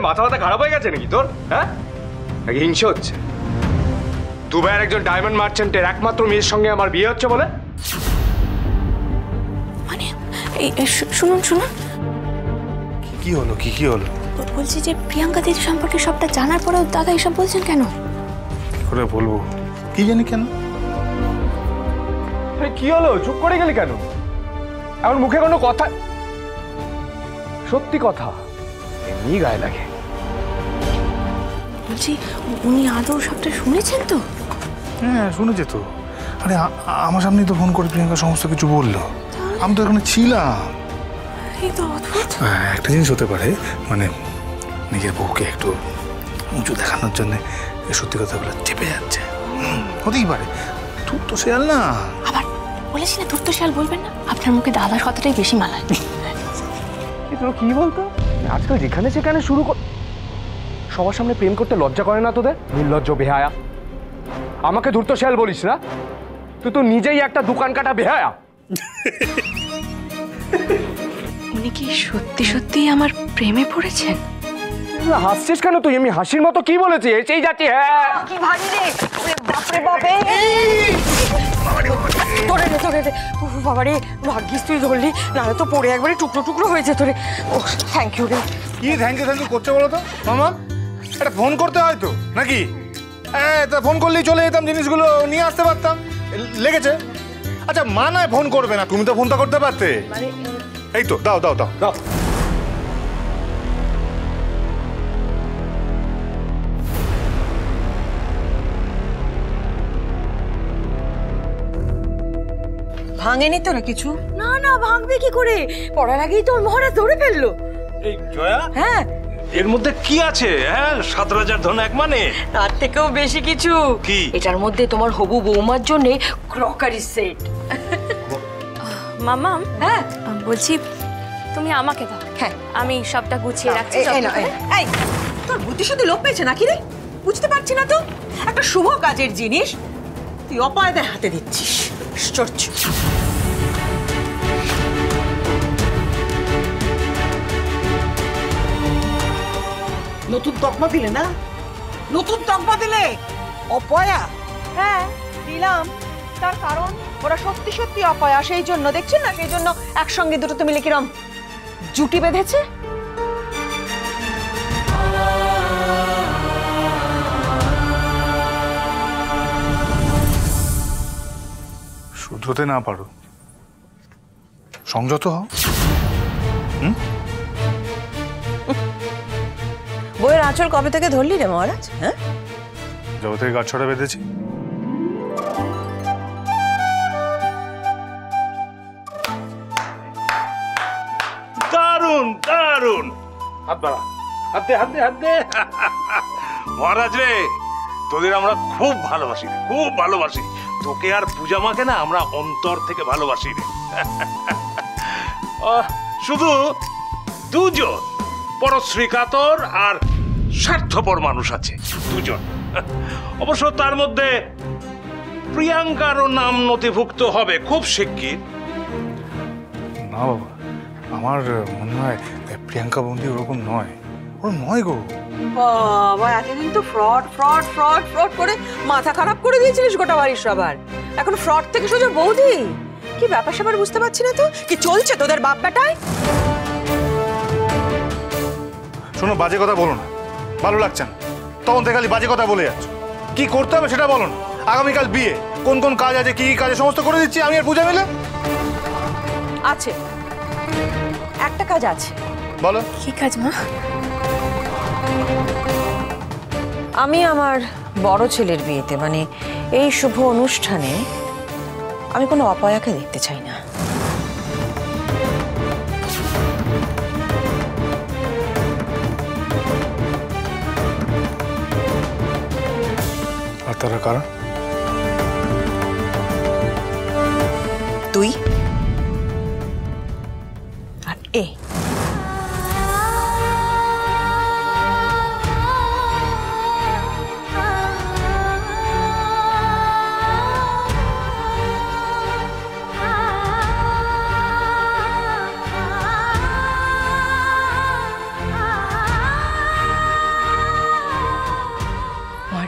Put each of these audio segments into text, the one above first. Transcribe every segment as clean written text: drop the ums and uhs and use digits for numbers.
মাথা মাথা খারাপ হয়ে গেছে নাকি তোর? হ্যাঁ, নাকি হিংসে হচ্ছে দুবাইয়ের একজন ডায়মন্ড মার্চেন্টের একমাত্র মেয়ের সঙ্গে আমার বিয়ে হচ্ছে বলে? মানে শুনুন শুনুন, কি হলো? কি হলো? বলছি যে প্রিয়াঙ্কা দিদি সম্পর্কে সবটা জানার পরেও দাদা এসব বলছেন কেন? কি করে বলবো, কি জানি কেন। কি হলো, চুপ করে গেলি কেন? এখন মুখে কোনো কথা? সত্যি কথা এমনি গায়ে লাগে। বলছি উনি আদৌ সবটা শুনেছেন তো? হ্যাঁ শুনেছে তো। আরে আমার সামনেই তো ফোন করে প্রিয়াঙ্কা সমস্ত কিছু বললো। আমি তো এখানে ছিলাম। এই তো অদ্ভুত। একটা জিনিস হতে পারে, মানে নিজের বউকে একটু উঁচু দেখানোর জন্য সত্যি কথাগুলো চেপে যাচ্ছে। হতেই পারে, তুই তো শেয়াল না। আবার বলেছি না ধূর্ত শিয়াল বলবেন না, আপনার মুখে দাদার কথাটাই বেশি মানায়। তোর কি বলতো, আজকাল যেখানে সেখানে শুরু কর, সবার সামনে প্রেম করতে লজ্জা করে না তোদের? নির্লজ্জ বেহায়া। আমাকে ধূর্ত শিয়াল বলিস না, তুই তো নিজেই একটা দোকান কাটা বেহায়া। উনি কি সত্যি সত্যি আমার প্রেমে পড়েছেন? হাসছিস কেন তুই? আমি হাসির মতো কি বলেছি? এসেই যাচ্ছি। হ্যাঁ কি ভারী রে, বাপরে বাপে তোরে রে তোরে রে, বাবারে ভাগ্যিস তুই ধরলি, নাহলে তো পড়ে একবারে টুকরো টুকরো হয়েছে তোরে। ও থ্যাংক ইউ রে। কি থ্যাংক ইউ করছে বলো তো মামা? একটা ফোন করতে হয় তো নাকি? হ্যাঁ তা ফোন করলেই চলে যেতাম, জিনিসগুলো নিয়ে আসতে পারতাম। লেগেছে? আচ্ছা মা নয় ফোন করবে না, তুমি তো ফোনটা করতে পারতে। এই তো দাও দাও দাও দাও। ভাঙেনি তো না কিছু? না না ভাঙবে কি করে, পড়ার আগেই তো মহারাজ ধরে ফেললো। এই জয়া, হ্যাঁ এর মধ্যে কি আছে? হ্যাঁ 17,000 ধন এক মানে? তার থেকেও বেশি কিছু। কি? এটার মধ্যে তোমার হবু বৌমার জন্য ক্রকারি সেট। মামা হ্যাঁ বলছি তুমি আমাকে দাও, হ্যাঁ আমি সবটা গুছিয়ে রাখছি। এই তোর বুদ্ধি শুধু লোপ পেয়েছে নাকি রে? বুঝতে পারছি না তো, একটা শুভ কাজের জিনিস তুই অপায়দের হাতে দিচ্ছিস। আশ্চর্য। নতুন তকমা দিলে না? নতুন তকমা দিলে অপয়া? হ্যাঁ দিলাম, তার কারণ ওরা সত্যি সত্যি অপয়া, সেই জন্য দেখছেন না, সেই জন্য একসঙ্গে দুটো মিলে কিরম জুটি বেঁধেছে। শুধরোতে না পারো, সংযত হও। বইয়ের আঁচল কবে থেকে ধরলি রে মহারাজ? হ্যাঁ যবে থেকে গাছ ছড়া বেঁধেছি। দারুণ দারুণ। হাত বাড়া, হাত দে হাত দে হাত দে। মহারাজ রে, তোদের আমরা খুব ভালোবাসি, খুব ভালোবাসি। তোকে আর পূজা মাকে না আমরা অন্তর থেকে ভালোবাসি রে। শুধু দুজন পরশ্রী কাতর আর স্বার্থপর মানুষ আছে, দুজন। অবশ্য তার মধ্যে প্রিয়াঙ্কারও নাম নথিভুক্ত হবে খুব শিগগির। না বাবা, আমার মনে হয় প্রিয়াঙ্কা বন্দি ওরকম নয়, ওরকম নয় গো। বাবা এতদিন তো ফ্রড ফ্রড ফ্রড ফ্রড করে মাথা খারাপ করে দিয়েছিলিস গোটা বাড়ির সবার, এখন ফ্রড থেকে সোজা বৌদি। কি ব্যাপার স্যাপার বুঝতে পারছি না তো, কি চলছে তোদের বাপ বেটায়? শোনো বাজে কথা বলো না, ভালো লাগছে না। তখন থেকে খালি বাজে কথা বলে যাচ্ছ। কি করতে হবে সেটা বলো না। আগামীকাল বিয়ে, কোন কোন কাজ আছে, কি কি কাজে সমস্ত করে দিচ্ছি আমি আর পূজা মিলে। আছে একটা কাজ আছে। বলো। কি কাজ মা? আমি আমার বড় ছেলের বিয়েতে, মানে এই শুভ অনুষ্ঠানে আমি কোনো অপয়াকে দেখতে চাই না। আর তারা কারা? তুই আর এ।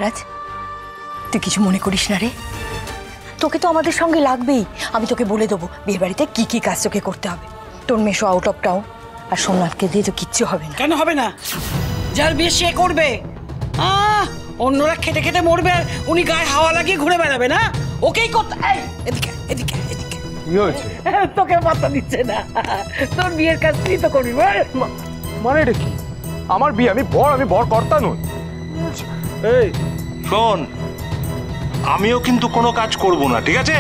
মহারাজ, তুই কিছু মনে করিস না রে। তোকে তো আমাদের সঙ্গে লাগবেই। আমি তোকে বলে দেবো বিয়ের বাড়িতে কি কি কাজ তোকে করতে হবে। তোর মেশো আউট অফ টাউন, আর সোমনাথকে দিয়ে তো কিচ্ছু হবে না। কেন হবে না? যার বিয়ে সে করবে। অন্যরা খেটে খেটে মরবে আর উনি গায়ে হাওয়া লাগিয়ে ঘুরে বেড়াবে না? ওকেই করতে। এদিকে এদিকে এদিকে। কি হয়েছে? তোকে পাত্তা দিচ্ছে না। তোর বিয়ের কাজ তুই তো করবি। মানে এটা কি? আমার বিয়ে, আমি বর কর্তা নই। এই শোন, আমিও কিন্তু কোনো কাজ করব না, ঠিক আছে?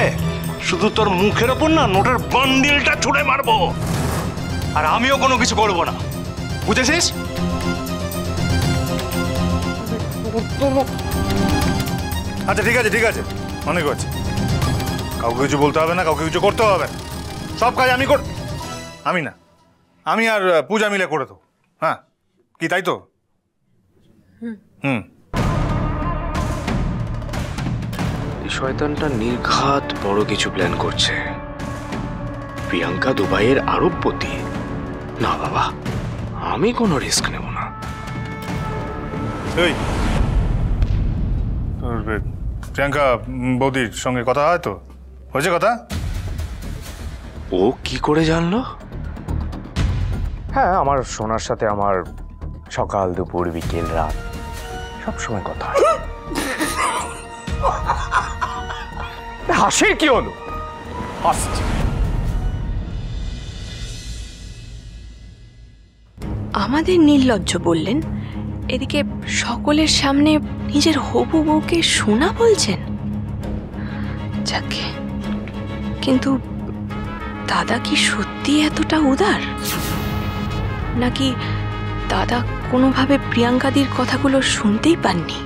শুধু তোর মুখের ওপর না নোটের বান্ডিলটা ছুঁড়ে মারবো, আর আমিও কোনো কিছু করব না, বুঝেছিস? আচ্ছা ঠিক আছে ঠিক আছে, অনেক হচ্ছে। কাউকে কিছু বলতে হবে না, কাউকে কিছু করতে হবে না। সব কাজ আমি না, আমি আর পূজা মিলে করে দেবো। হ্যাঁ, কি তাই তো? হুম। এই শয়তানটা নির্ঘাত বড় কিছু প্ল্যান করছে। প্রিয়াঙ্কা দুবাইয়ের আরবপতি। না বাবা, আমি কোনো রিস্ক নেব না। এই তোর প্রিয়াঙ্কা বৌদির সঙ্গে কথা হয় তো? হয়েছে কথা? ও কি করে জানলো? হ্যাঁ, আমার সোনার সাথে আমার সকাল দুপুর বিকেল রাত সব সময় কথা হয়। হাসি কি হলো? হাসছি। আমাদের নির্লজ্জ বললেন, এদিকে সকলের সামনে নিজের হবু বউকে সোনা বলছেন। যাকে, কিন্তু দাদা কি সত্যি এতটা উদার, নাকি দাদা কোনোভাবে প্রিয়াঙ্কাদির কথাগুলো শুনতেই পাননি?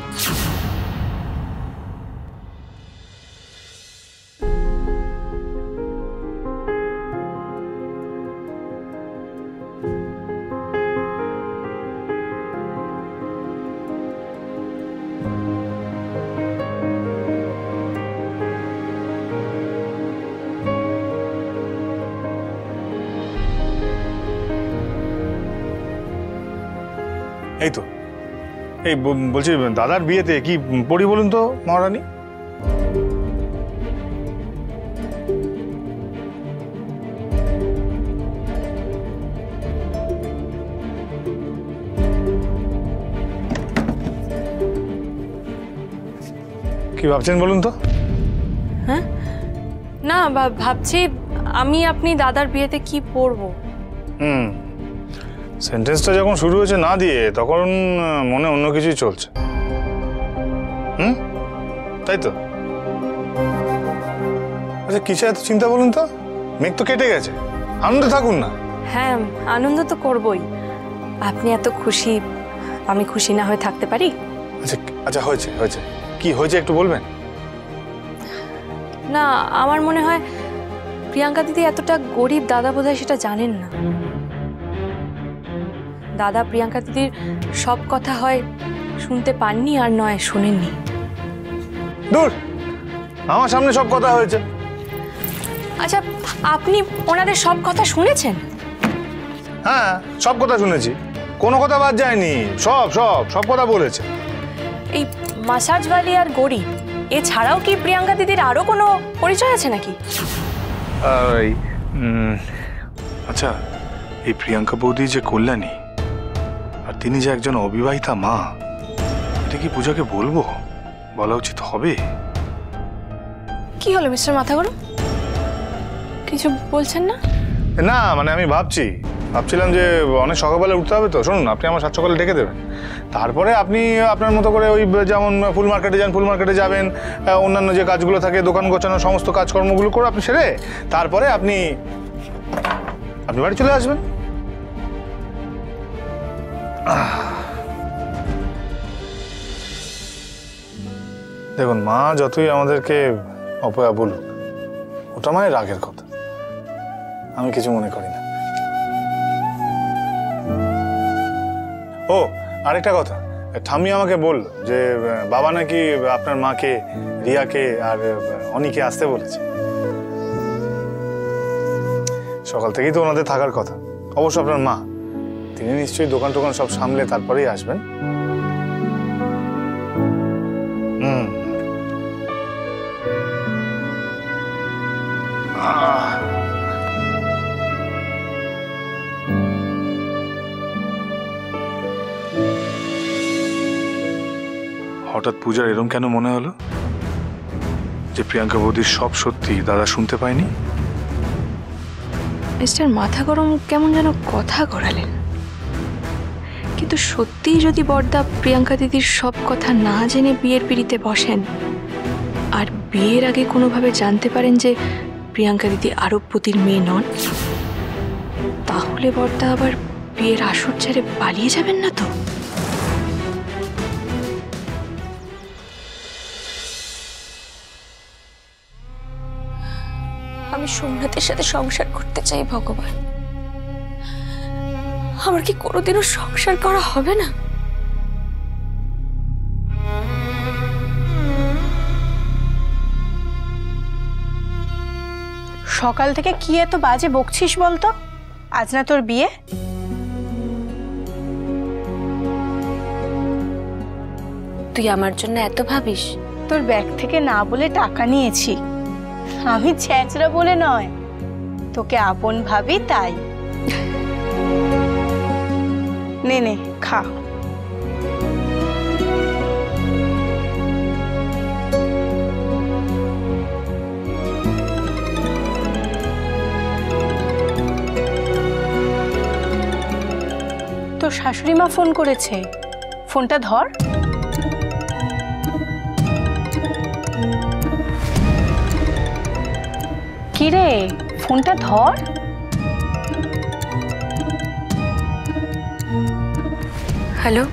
এই তো, এই বলছি দাদার বিয়েতে কি পড়ি বলুন তো মহারানী? কি ভাবছেন বলুন তো? হ্যাঁ, না ভাবছি আমি আপনি দাদার বিয়েতে কি পরবো। সেন্টেন্সটা যখন শুরু হয়েছে না দিয়ে, তখন মনে অন্য কিছুই চলছে। তাই তো? আচ্ছা, কিসে এত চিন্তা বলুন তো? মেঘ তো কেটে গেছে, আনন্দে থাকুন না। হ্যাঁ, আনন্দ তো করবই। আপনি এত খুশি, আমি খুশি না হয়ে থাকতে পারি? আচ্ছা আচ্ছা, হয়েছে হয়েছে, কি হয়েছে একটু বলবেন? না, আমার মনে হয় প্রিয়াঙ্কা দিদি এতটা গরিব দাদা বোধহয় সেটা জানেন না। দাদা প্রিয়াঙ্কা দিদির সব কথা হয় শুনতে পাননি, আর নয় শোনেননি। দূর, আমার সামনে সব কথা হয়েছে। আচ্ছা, আপনি ওনাদের সব কথা শুনেছেন? হ্যাঁ, সব কথা শুনেছি, কোনো কথা বাদ যায়নি। সব সব সব কথা বলেছে। এই মাসাজওয়ালি আর গরিব এছাড়াও কি প্রিয়াঙ্কা দিদির আরো কোনো পরিচয় আছে নাকি? আচ্ছা, এই প্রিয়াঙ্কা বৌদি যে কল্যাণী, আর তিনি যে একজন অবিবাহিতা মা, এটা কি পূজাকে বলবো? বলা উচিত হবে? কি হলো মিস্টার মাথা গরম, কিছু বলছেন না? না মানে আমি ভাবছিলাম যে অনেক সকালবেলা উঠতে হবে তো। শুনুন, আপনি আমার 7 সকালে ডেকে দেবেন, তারপরে আপনি আপনার মতো করে ওই যেমন ফুল মার্কেটে যান, ফুল মার্কেটে যাবেন, অন্যান্য যে কাজগুলো থাকে, দোকান গোছানো সমস্ত কাজকর্মগুলো করে আপনি সেরে তারপরে আপনি বাড়ি চলে আসবেন। দেখুন, মা যতই আমাদেরকে অপয়া বলুক, ওটা মানে রাগের কথা, আমি কিছু মনে করি না। ও আরেকটা কথা, ঠাম্মি আমাকে বলল যে বাবা নাকি আপনার মাকে, রিয়াকে আর অনিকে আসতে বলেছে। সকাল থেকেই তো ওনাদের থাকার কথা। অবশ্য আপনার মা, তিনি নিশ্চয়ই দোকান টোকান সব সামলে তারপরেই আসবেন। হুম। হঠাৎ পূজার এরম কেন মনে হলো যে প্রিয়াঙ্কা বৌদির সব সত্যি দাদা শুনতে পায়নি? মিস্টার মাথা গরম কেমন যেন কথা গড়ালেন। কিন্তু সত্যিই যদি বড়দা প্রিয়াঙ্কা দিদির সব কথা না জেনে বিয়ের পিড়িতে বসেন আর বিয়ের আগে কোনোভাবে জানতে পারেন যে প্রিয়াঙ্কা দিদি আরবপতির মেয়ে নন, তাহলে বড়দা আবার বিয়ের আসর ছেড়ে পালিয়ে যাবেন না তো? আমি সোমনাথের সাথে সংসার করতে চাই ভগবান। আমার কি কোনোদিনও সংসার করা হবে না? সকাল থেকে কি এত বাজে বকছিস বলতো? আজ না তোর বিয়ে? তুই আমার জন্য এত ভাবিস? তোর ব্যাগ থেকে না বলে টাকা নিয়েছি। আমি ছ্যাঁচড়া বলে নয়, তোকে আপন ভাবি তাই। নে নে খা। তোর শাশুড়ি মা ফোন করেছে, ফোনটা ধর। কিরে, ফোনটা ধর। হ্যালো,